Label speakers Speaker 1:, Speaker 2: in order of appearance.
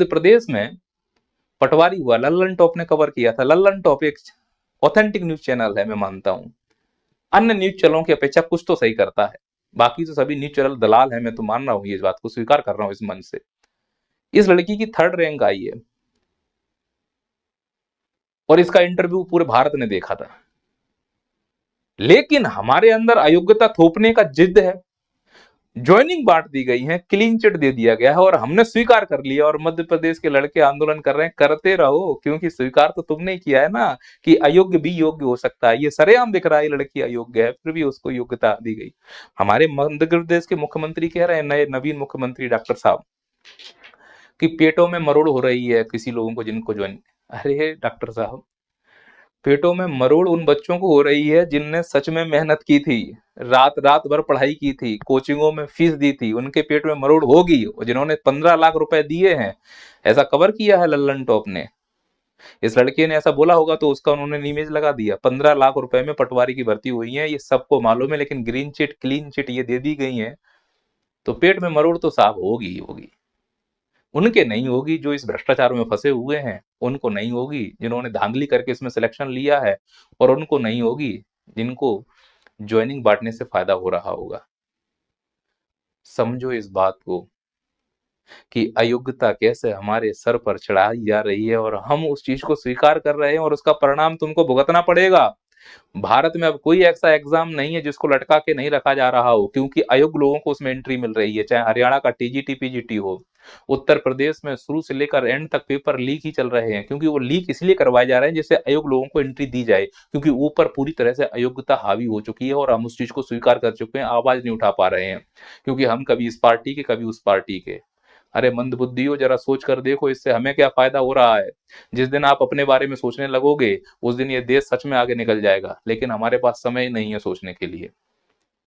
Speaker 1: मध्य प्रदेश में पटवारी हुआ, लल्लन टॉप ने कवर किया था। लल्लन टॉप एक ऑथेंटिक न्यूज चैनल है, मैं मानता हूं अन्य न्यूज चैनलों की अपेक्षा कुछ तो सही करता है। बाकी तो सभी न्यूज चैनल दलाल है, मैं तो मान रहा हूं, ये बात को स्वीकार कर रहा हूं इस मंच से। इस लड़की की 3rd रैंक आई है और इसका इंटरव्यू पूरे भारत ने देखा था। लेकिन हमारे अंदर अयोग्यता थोपने का जिद है, ज्वाइनिंग बांट दी गई है, क्लीन चिट दे दिया गया है और हमने स्वीकार कर लिया। और मध्य प्रदेश के लड़के आंदोलन कर रहे हैं, करते रहो, क्योंकि स्वीकार तो तुमने किया है ना कि अयोग्य भी योग्य हो सकता है। ये सरेआम दिख रहा है, ये लड़की अयोग्य है, फिर भी उसको योग्यता दी गई। हमारे मध्य प्रदेश के मुख्यमंत्री कह रहे हैं, नए नवीन मुख्यमंत्री डॉक्टर साहब, कि पेटों में मरोड़ हो रही है किसी लोगों को जिनको ज्वाइन। अरे डॉक्टर साहब, पेटों में मरोड़ उन बच्चों को हो रही है जिनने सच में मेहनत की थी, रात रात भर पढ़ाई की थी, कोचिंगों में फीस दी थी, उनके पेट में मरोड़ होगी। और जिन्होंने 15 लाख रुपए दिए हैं, ऐसा कवर किया है लल्लन टॉप ने। इस लड़के ने ऐसा बोला होगा तो उसका उन्होंने इमेज लगा दिया। 15 लाख रुपए में पटवारी की भर्ती हुई है, ये सबको मालूम है, लेकिन ग्रीन चिट क्लीन चिट ये दे दी गई है, तो पेट में मरोड़ तो साफ होगी होगी। उनके नहीं होगी जो इस भ्रष्टाचार में फंसे हुए हैं, उनको नहीं होगी जिन्होंने धांधली करके इसमें सिलेक्शन लिया है, और उनको नहीं होगी जिनको ज्वाइनिंग बांटने से फायदा हो रहा होगा। समझो इस बात को कि अयोग्यता कैसे हमारे सर पर चढ़ाई जा रही है और हम उस चीज को स्वीकार कर रहे हैं और उसका परिणाम तुमको भुगतना पड़ेगा। भारत में अब कोई ऐसा एग्जाम नहीं है जिसको लटका के नहीं रखा जा रहा हो, क्योंकि अयोग्य लोगों को उसमें एंट्री मिल रही है। चाहे हरियाणा का टीजीटी पीजीटी हो, उत्तर प्रदेश में शुरू से लेकर एंड तक पेपर लीक ही चल रहे हैं, क्योंकि वो लीक इसलिए करवाए जा रहे हैं जिससे अयोग्य लोगों को एंट्री दी जाए, क्योंकि ऊपर पूरी तरह से अयोग्यता हावी हो चुकी है और हम उस चीज को स्वीकार कर चुके हैं, आवाज नहीं उठा पा रहे हैं, क्योंकि हम कभी इस पार्टी के कभी उस पार्टी के। अरे मंदबुद्धियों, जरा सोच कर देखो इससे हमें क्या फायदा हो रहा है। जिस दिन आप अपने बारे में सोचने लगोगे उस दिन ये देश सच में आगे निकल जाएगा, लेकिन हमारे पास समय नहीं है सोचने के लिए।